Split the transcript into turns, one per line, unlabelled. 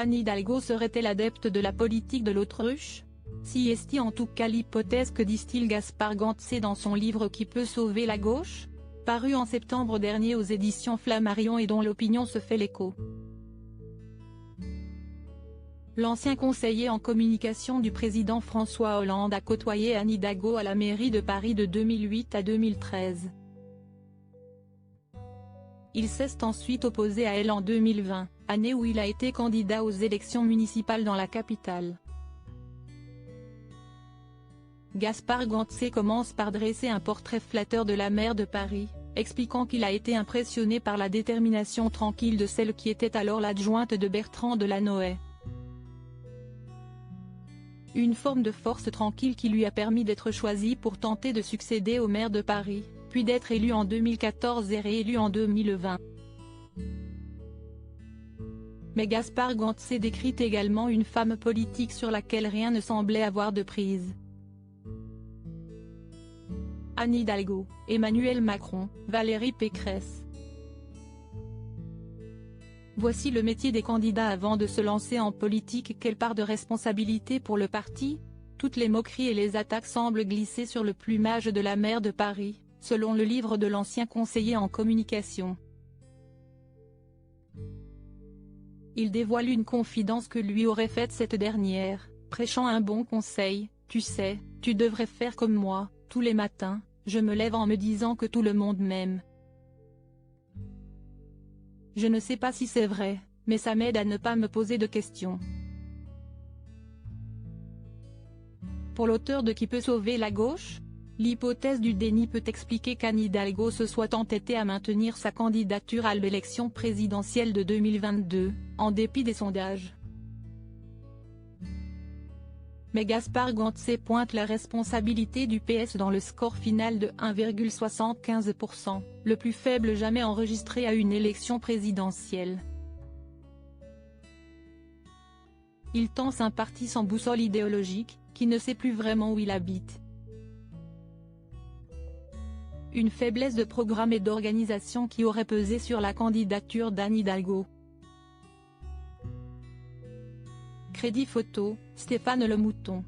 Anne Hidalgo serait-elle adepte de la politique de l'autruche? Si est en tout cas l'hypothèse que distille Gaspard Gantz dans son livre Qui peut sauver la gauche?, paru en septembre dernier aux éditions Flammarion et dont l'opinion se fait l'écho. L'ancien conseiller en communication du président François Hollande a côtoyé Anne Hidalgo à la mairie de Paris de 2008 à 2013. Il s'est ensuite opposé à elle en 2020, année où il a été candidat aux élections municipales dans la capitale. Gaspard Gantz commence par dresser un portrait flatteur de la maire de Paris, expliquant qu'il a été impressionné par la détermination tranquille de celle qui était alors l'adjointe de Bertrand Delanoë. Une forme de force tranquille qui lui a permis d'être choisi pour tenter de succéder au maire de Paris, puis d'être élu en 2014 et réélu en 2020. Mais Gaspard Gantz décrit également une femme politique sur laquelle rien ne semblait avoir de prise. Anne Hidalgo, Emmanuel Macron, Valérie Pécresse. Voici le métier des candidats avant de se lancer en politique. Quelle part de responsabilité pour le parti? Toutes les moqueries et les attaques semblent glisser sur le plumage de la maire de Paris, selon le livre de l'ancien conseiller en communication. Il dévoile une confidence que lui aurait faite cette dernière, prêchant un bon conseil: « Tu sais, tu devrais faire comme moi, tous les matins, je me lève en me disant que tout le monde m'aime. Je ne sais pas si c'est vrai, mais ça m'aide à ne pas me poser de questions. » Pour l'auteur de Qui peut sauver la gauche? L'hypothèse du déni peut expliquer qu'Anne Hidalgo se soit entêtée à maintenir sa candidature à l'élection présidentielle de 2022, en dépit des sondages. Mais Gaspard Gantz pointe la responsabilité du PS dans le score final de 1,75%, le plus faible jamais enregistré à une élection présidentielle. Il tense un parti sans boussole idéologique, qui ne sait plus vraiment où il habite. Une faiblesse de programme et d'organisation qui aurait pesé sur la candidature d'Anne Hidalgo. Crédit photo, Stéphane Le Mouton.